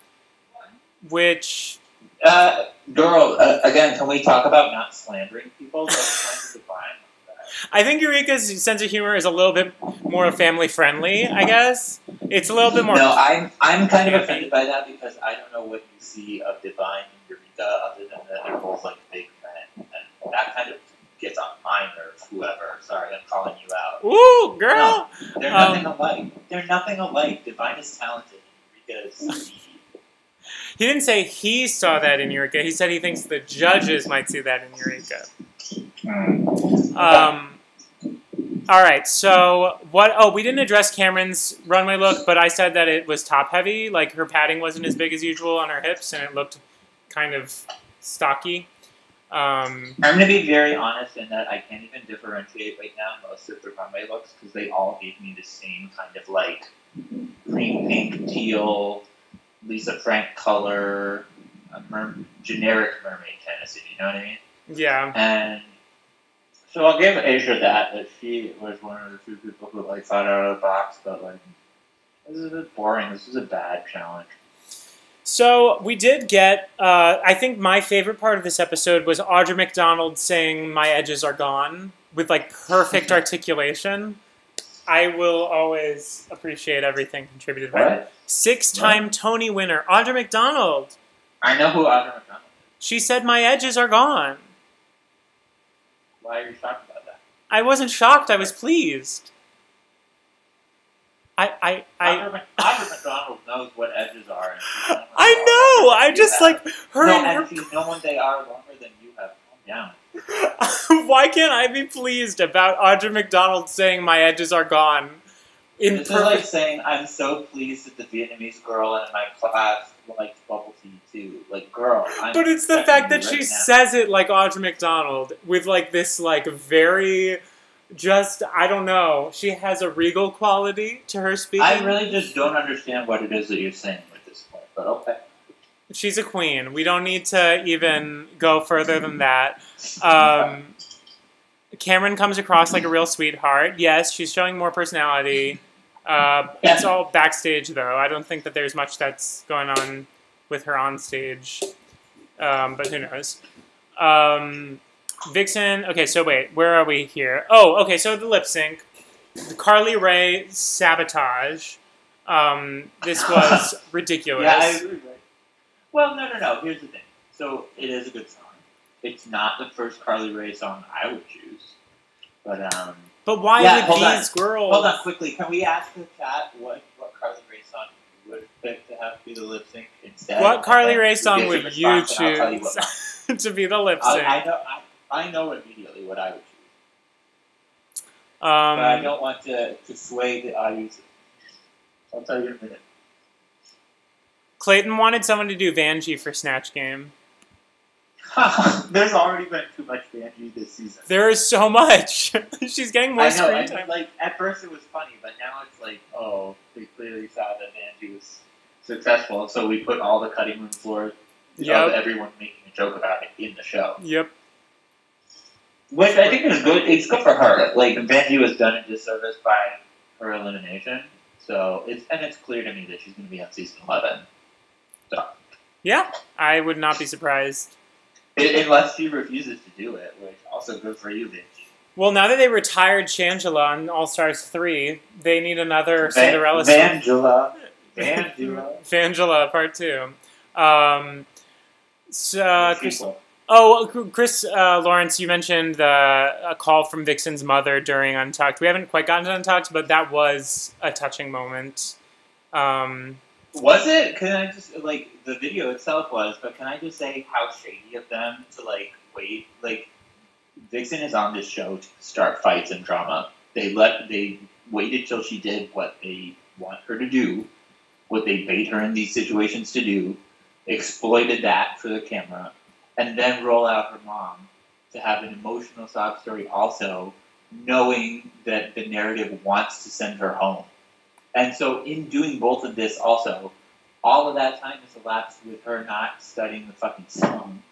which... Girl, again, can we talk about not slandering people? That's kind of divine. I think Eureka's sense of humor is a little bit more family-friendly, I guess. It's a little bit more... No, I'm kind of offended by that because I don't know what you see of divine in Eureka other than that they're both, like, big men. And that kind of gets on my nerves, whoever. Sorry, I'm calling you out. Ooh, girl! No, they're nothing alike. They're nothing alike. Divine is talented. Eureka is... He didn't say he saw that in Eureka. He said he thinks the judges might see that in Eureka. All right, so what... Oh, we didn't address Cameron's runway look, but I said that it was top-heavy. Like, her padding wasn't as big as usual on her hips, and it looked kind of stocky. I'm going to be very honest in that I can't even differentiate right now most of the runway looks because they all gave me the same kind of, like, cream pink, teal, Lisa Frank color, generic mermaid fantasy, you know what I mean? Yeah. And so I'll give Asia that she was one of the few people who, like, thought out of the box, but, like, this is a bit boring. This is a bad challenge. So we did get, I think my favorite part of this episode was Audra McDonald saying, "My edges are gone," with, like, perfect articulation. I will always appreciate everything contributed by her. 6-time Tony winner, Audra McDonald. I know who Audra McDonald is. She said, "My edges are gone." Why are you shocked about that? I wasn't shocked. I was pleased. Audra McDonald knows what edges are. And I know. I just like her. No, and she's known they are longer than you have. Calm down. Why can't I be pleased about Audra McDonald saying my edges are gone? This is like saying I'm so pleased that the Vietnamese girl in my class likes bubble tea too. Like, girl. But it's the fact that she says it like Audra McDonald with like this like very. Just, I don't know. She has a regal quality to her speaking. I really just don't understand what it is that you're saying at this point, but okay. She's a queen. We don't need to even go further than that. Cameron comes across like a real sweetheart. Yes, she's showing more personality. It's all backstage, though. I don't think that there's much that's going on with her on stage. But who knows? Vixen, okay, so wait, where are we here? Oh, okay, so the lip sync. The Carly Rae sabotage. This was ridiculous. Yeah, I agree. Well, no. Here's the thing. So, it is a good song. It's not the first Carly Rae song I would choose. But why would these girls... Hold on, quickly. Can we ask the chat what Carly Rae song you would pick to have be the lip sync instead? What Carly Rae song would you choose to be the lip sync? I know immediately what I would choose. But I don't want to sway the audience. I'll tell you in a minute. Clayton wanted someone to do Vanjie for Snatch Game. There's already been too much Vanjie this season. There is so much. She's getting more screen time. Like, at first it was funny, but now it's like, oh, they clearly saw that Vanjie was successful, so we put all the cutting room floor of everyone making a joke about it in the show. Yep. Which I think is good. It's good for her. Like, Vanjie was done a disservice by her elimination. So, it's clear to me that she's going to be on season 11. So. Yeah, I would not be surprised. Unless she refuses to do it, which also good for you, Vanjie. Well, now that they retired Shangela on All-Stars 3, they need another Cinderella song. Vangela Part 2. Chris Lawrence, you mentioned a call from Vixen's mother during Untucked. We haven't quite gotten to Untucked, but that was a touching moment. Was it? Can I just, like, the video itself was, but can I just say how shady of them to, like, wait? Like, Vixen is on this show to start fights and drama. They waited till she did what they want her to do, what they bait her in these situations to do, exploited that for the camera, and then roll out her mom to have an emotional sob story also, knowing that the narrative wants to send her home. And so in doing both of this also, all of that time has elapsed with her not studying the fucking song.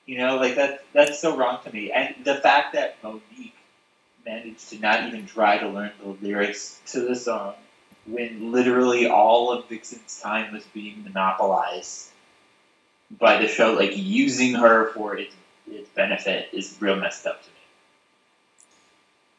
You know, like that's so wrong to me. And the fact that Monique managed to not even try to learn the lyrics to the song when literally all of Vixen's time was being monopolized by the show, like using her for its benefit, is real messed up to me.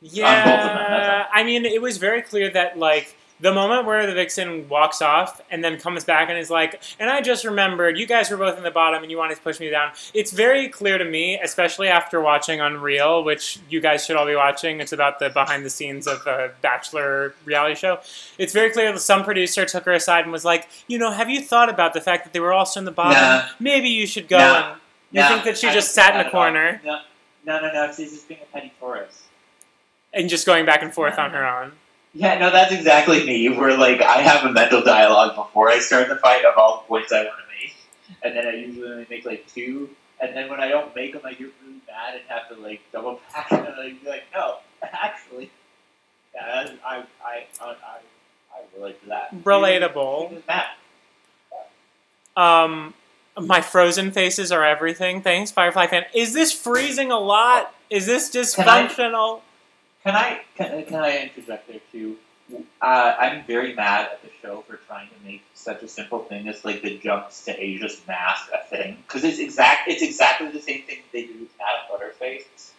Yeah, on both of them, that's all. I mean, it was very clear that, like, the moment where the Vixen walks off and then comes back and is like, and I just remembered, you guys were both in the bottom and you wanted to push me down. It's very clear to me, especially after watching Unreal, which you guys should all be watching. It's about the behind the scenes of a Bachelor reality show. It's very clear that some producer took her aside and was like, you know, have you thought about the fact that they were also in the bottom? Nah. Maybe you should go Nah. and... You think that she just sat in the corner? No. She's just being a petty tourist. And just going back and forth on her own. Yeah, no, that's exactly me. Where, like, I have a mental dialogue before I start the fight of all the points I want to make. And then I usually only make, like, 2. And then when I don't make them, I get really mad and have to, like, double back. And I'd be like, no, actually. Yeah, I relate to that. Relatable. My frozen faces are everything. Thanks, Firefly fan. Is this freezing a lot? Is this dysfunctional? Can I interject there too? I'm very mad at the show for trying to make such a simple thing as like the jumps to Asia's mask a thing, because it's exactly the same thing they do with Madame Butterface,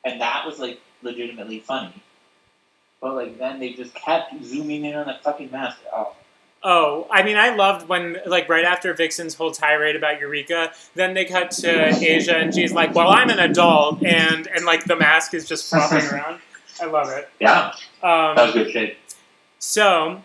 and that was like legitimately funny. But like then they just kept zooming in on the fucking mask. Oh, I mean, I loved when, like, right after Vixen's whole tirade about Eureka, then they cut to Asia, and she's like, well, I'm an adult, and like, the mask is just flopping around. I love it. Yeah, that was good shit. So,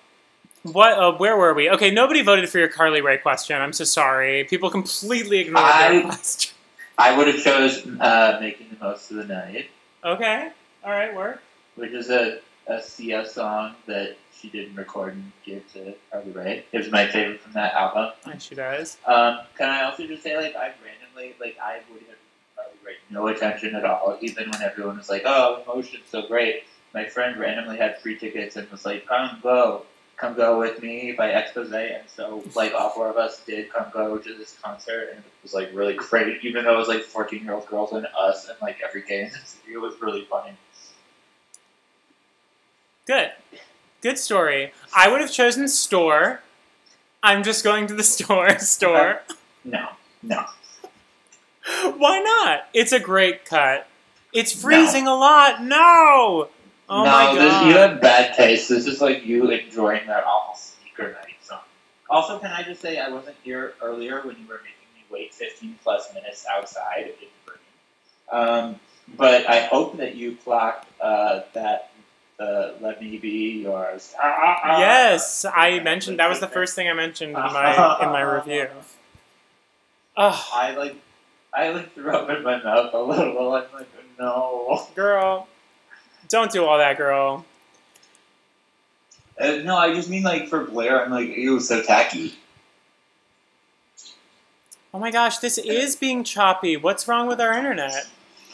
where were we? Okay, nobody voted for your Carly Rae question. I'm so sorry. People completely ignored that question. I would have chose Making the Most of the Night. Okay, all right, work. Which is a CS song that she didn't record and give to Carly Rae. It was my favorite from that album. And she does. Can I also just say, like, I would have Carly Rae no attention at all, even when everyone was like, oh, Emotion's so great. My friend randomly had free tickets and was like, come go with me by Expose, and so, like, all 4 of us did come go to this concert, and it was, like, really great, even though it was, like, 14-year-old girls and us, and, like, every gay in the city. It was really funny. Good story. I would have chosen Store. I'm just going to the store. No. Why not? It's a great cut. It's freezing a lot. No! Oh my god. You have bad taste. This is like you enjoying that awful sneaker night song. Also, can I just say I wasn't here earlier when you were making me wait 15 plus minutes outside. It didn't bring. But I hope that you clocked that Let Me Be Yours. Yes, I mentioned that was the first thing I mentioned in my review. I threw up in my mouth a little. I'm like, no, girl, don't do all that, girl. No, I just mean like for Blair. I'm like, it was so tacky. Oh my gosh, this is being choppy. What's wrong with our internet?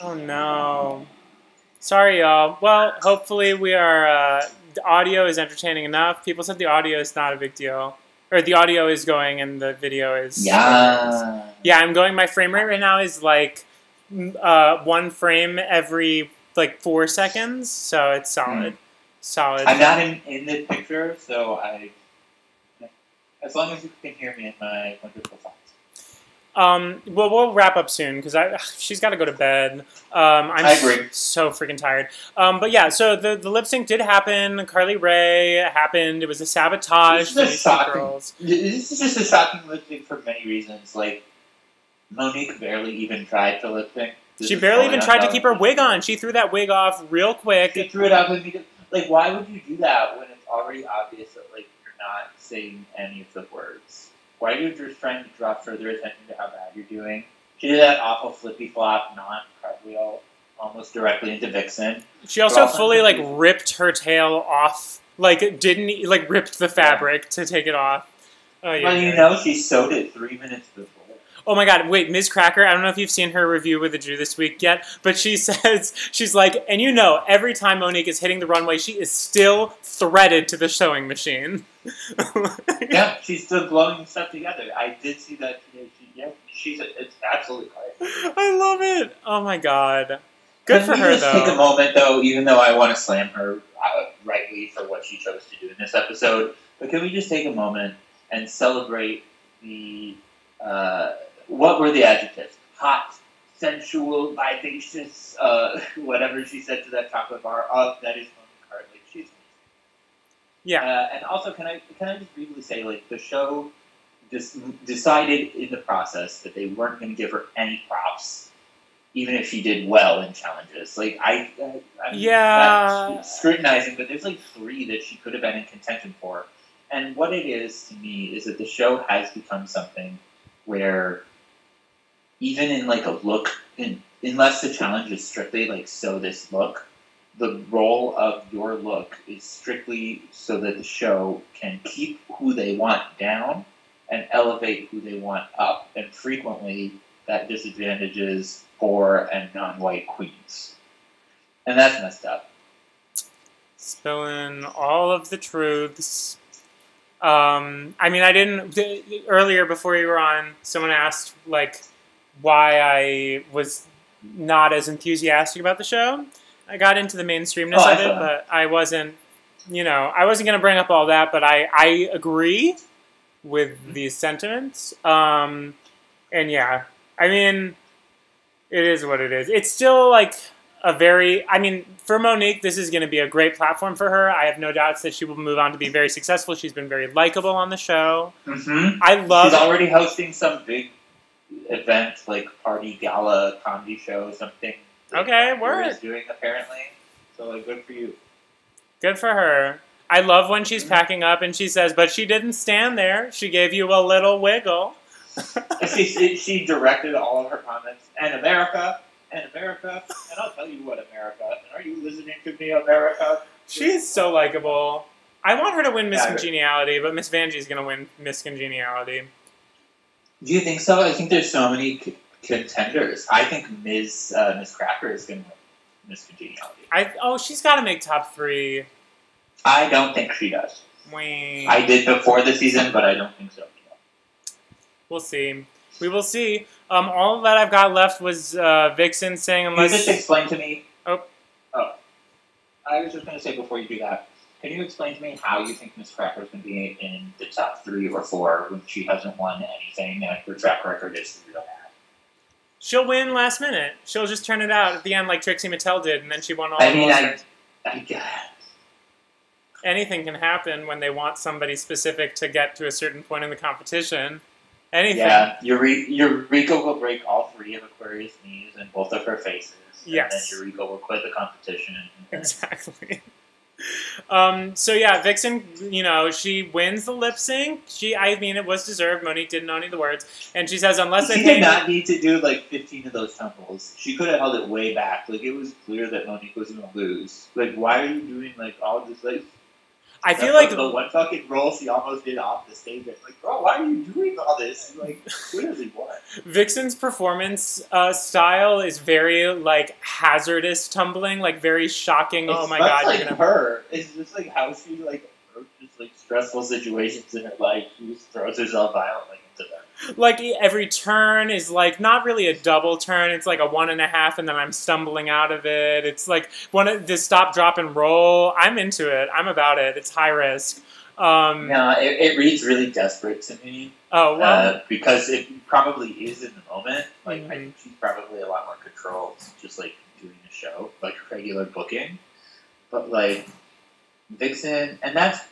Oh no. Sorry, y'all. Well, hopefully we are, the audio is entertaining enough. People said the audio is not a big deal. Or the audio is going and the video is... Yeah. Yeah, I'm going, my frame rate right now is like 1 frame every, like, 4 seconds. So it's solid. Solid. I'm not in the picture, so as long as you can hear me in my wonderful thoughts. Well, we'll wrap up soon because she's got to go to bed. I agree. So freaking tired. But yeah, so the lip sync did happen. Carly Rae happened. It was a sabotage. This is just a shocking lip sync for many reasons. Like, Monique barely even tried to lip sync. She barely even tried to keep her wig on. She threw that wig off real quick. She threw it off immediately. Like, why would you do that when it's already obvious that, like, you're not saying any of the words? Why are you just trying to draw further attention to how bad you're doing? She did that awful flippy flop, non-cartwheel, almost directly into Vixen. She also fully, like, ripped her tail off. Like, ripped the fabric to take it off. Oh, yeah. Well, you know, she sewed it 3 minutes before. Oh my god, wait, Ms. Cracker, I don't know if you've seen her review with the Jew this week yet, but she says, she's like, and you know, every time Monique is hitting the runway, she is still threaded to the sewing machine. Yeah, she's still gluing stuff together. I did see that today. It's absolutely correct. I love it. Oh my god. Good for her, though. Take a moment, though, even though I want to slam her rightly for what she chose to do in this episode, but can we just take a moment and celebrate the... what were the adjectives? Hot, sensual, vivacious, whatever she said to that chocolate bar. Oh, that is Monique Hart. Like, she's amazing. Yeah. And also, can I just briefly say, like, the show decided in the process that they weren't going to give her any props, even if she did well in challenges. Like, I'm not scrutinizing, but there's like 3 that she could have been in contention for. And what it is to me is that the show has become something where even in like a look, unless the challenge is strictly like sew this look, the role of your look is strictly so that the show can keep who they want down and elevate who they want up. And frequently that disadvantages poor and non-white queens. And that's messed up. Spilling all of the truths. I mean, I didn't... Earlier, before you were on, someone asked, like, why I was not as enthusiastic about the show. I got into the mainstreamness of it, but I wasn't, I wasn't going to bring up all that, but I agree with these sentiments. And yeah, I mean, it is what it is. It's still, like, for Monique, this is going to be a great platform for her. I have no doubts that she will move on to be very successful. She's been very likable on the show. Mm-hmm. She's already hosting some big event, like party gala comedy show, something. Okay, word. Is doing apparently. So, like, good for you. Good for her. I love when she's packing up and she says, "But she didn't stand there. She gave you a little wiggle." she directed all of her comments. And America. And I'll tell you what, America. Are you listening to me, America? She's so likable. I want her to win Miss Congeniality, but Miss Vanjie's going to win Miss Congeniality. Do you think so? I think there's so many contenders. I think Miss Cracker is going to win Miss Congeniality. She's got to make top 3. I don't think she does. Wait. I did before the season, but I don't think so. We'll see. We will see. All that I've got left was Vixen saying unless... Can you just explain to me... Oh. I was just going to say before you do that, can you explain to me how you think Miss Cracker is going to be in the top 3 or 4 when she hasn't won anything and her track record is real bad? She'll win last minute. She'll just turn it out at the end like Trixie Mattel did, and then she won all the All-Stars. I guess. Anything can happen when they want somebody specific to get to a certain point in the competition. Anything. Yeah, Eureka will break all 3 of Aquarius' knees and both of her faces. Yes. And then Eureka will quit the competition. Exactly. So yeah, Vixen, she wins the lip sync. It was deserved. Monique didn't know any of the words. And she says, unless she did not need to do like 15 of those tumbles. She could have held it way back. Like, it was clear that Monique was going to lose. Like, why are you doing like all this like... I feel like the one fucking roll she almost did off the stage. Like, bro, why are you doing all this? Like, clearly what? Vixen's performance style is very like hazardous tumbling, like very shocking. Oh my god! Like her. It's just like how she like approaches like stressful situations in her life. She just throws herself violently into them. Like every turn is like not really a double turn. It's like a 1.5, and then I'm stumbling out of it. It's like the stop, drop, and roll. I'm into it. I'm about it. It's high risk. No, it reads really desperate to me. Oh, well. Because it probably is in the moment. Like, I think she's probably a lot more controlled, just like doing a show, like regular booking. But like Vixen, and that's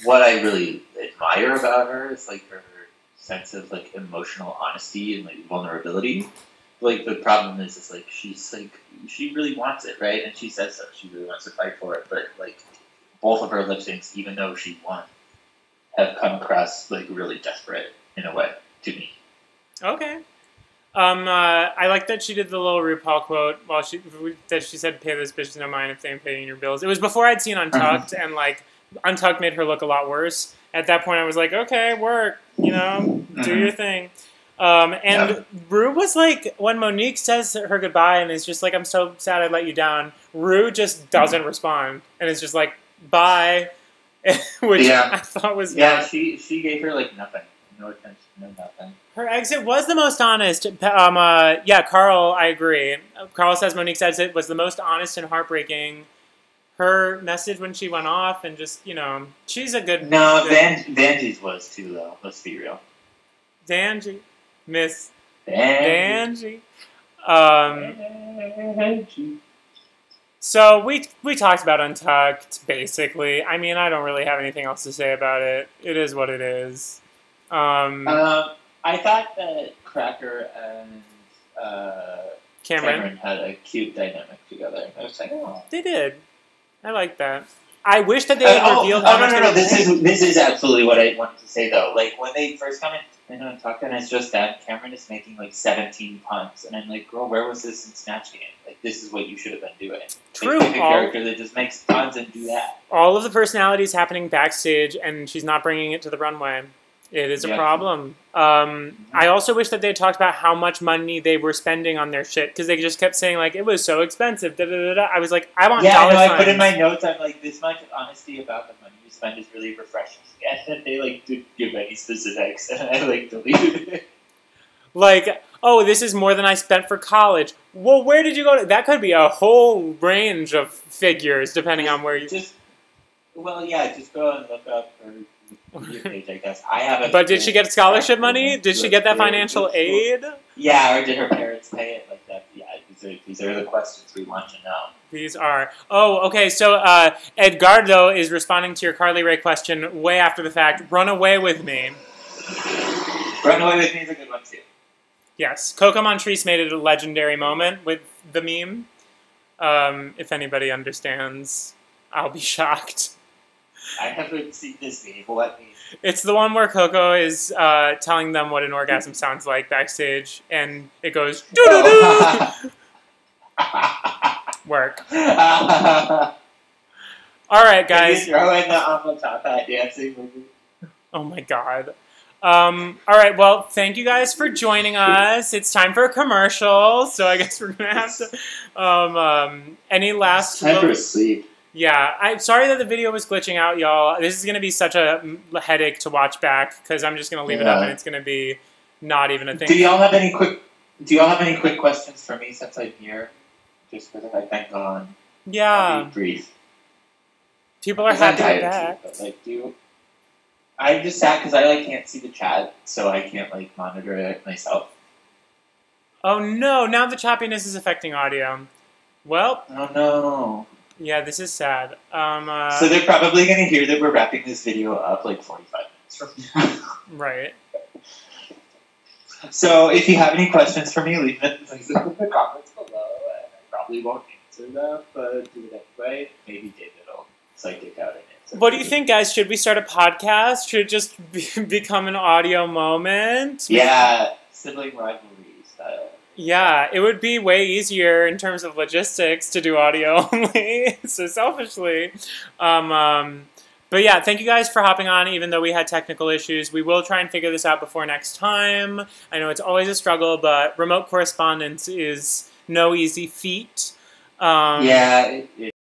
what I really admire about her. Is like her sense of like emotional honesty and like vulnerability. Like the problem is like she's like she really wants it, right? And she says so. She really wants to fight for it, but like both of her lip syncs, even though she won, have come across like really desperate in a way to me. Okay. I like that she did the little RuPaul quote while she said, "Pay those bitches no mind if they ain't paying your bills." It was before I'd seen Untucked, and like Untucked made her look a lot worse. At that point, I was like, "Okay, work, do your thing." And Rue was like, when Monique says her goodbye and is just like, "I'm so sad I let you down," Rue just doesn't respond, and it's just like, "Bye," which I thought was she gave her like nothing, no attention, no nothing. Her exit was the most honest. Carl, I agree. Carl says Monique's exit was the most honest and heartbreaking. Her message when she went off and just, she's a good... No, Vanjie's was too, though. Let's be real. Vanjie. Miss Vanjie. So we talked about Untucked, basically. I mean, I don't really have anything else to say about it. It is what it is. I thought that Cracker and Cameron had a cute dynamic together. I was like, oh. They did. I like that. I wish that they had revealed how much no. This is absolutely what I wanted to say, though. Like, when they first come in and talk, and it's just that Cameron is making, like, 17 puns. And I'm like, girl, where was this in Snatch Game? Like, this is what you should have been doing. True. Like, pick a character that just makes puns and do that. All of the personalities happening backstage, and she's not bringing it to the runway. It is a problem. I also wish that they had talked about how much money they were spending on their shit, because they just kept saying, like, it was so expensive, da-da-da-da. I was like, I want dollar signs. I put in my notes, I'm like, this much honesty about the money you spend is really refreshing. And then they, like, didn't give any specifics, and I, like, deleted it. Like, oh, this is more than I spent for college. Well, where did you go to? That could be a whole range of figures, depending on where you... just go and look up her... page, I guess. But did she get scholarship money? Did she get that financial aid? Yeah, or did her parents pay it like that? Yeah, these are the questions we want to know. These are. Oh, okay. So Edgardo is responding to your Carly Rae question way after the fact. Run away with me. Run away with me is a good one too. Yes, Coco Montrese made it a legendary moment with the meme. If anybody understands, I'll be shocked. I haven't seen this meme. What meme? It's the one where Coco is telling them what an orgasm sounds like backstage, and it goes doo-doo-doo! Work. All right, guys. Can you throw in the on the top hat dancing movie? Oh my god. All right, well, thank you guys for joining us. It's time for a commercial, so I guess we're gonna have to. Any last? It's time for sleep. Yeah, I'm sorry that the video was glitching out, y'all. This is going to be such a headache to watch back, because I'm just going to leave it up, and it's going to be not even a thing. Do y'all have any quick questions for me since I'm here? Just because I've been gone. Yeah. Breathe. People are happy to be back. But, like, I'm just sad because I can't see the chat, so I can't monitor it myself. Oh no! Now the choppiness is affecting audio. Well. Oh no. Yeah, this is sad. So they're probably going to hear that we're wrapping this video up 45 minutes from now. Right. So if you have any questions for me, leave them in the comments below. I probably won't answer them, but do it anyway. Maybe David will psychic out an answer. What do you think, guys? Should we start a podcast? Should it just become an audio moment? Yeah, sibling rivalry style. Yeah, it would be way easier in terms of logistics to do audio only, so selfishly. But yeah, thank you guys for hopping on, even though we had technical issues. We will try and figure this out before next time. I know it's always a struggle, but remote correspondence is no easy feat. Yeah,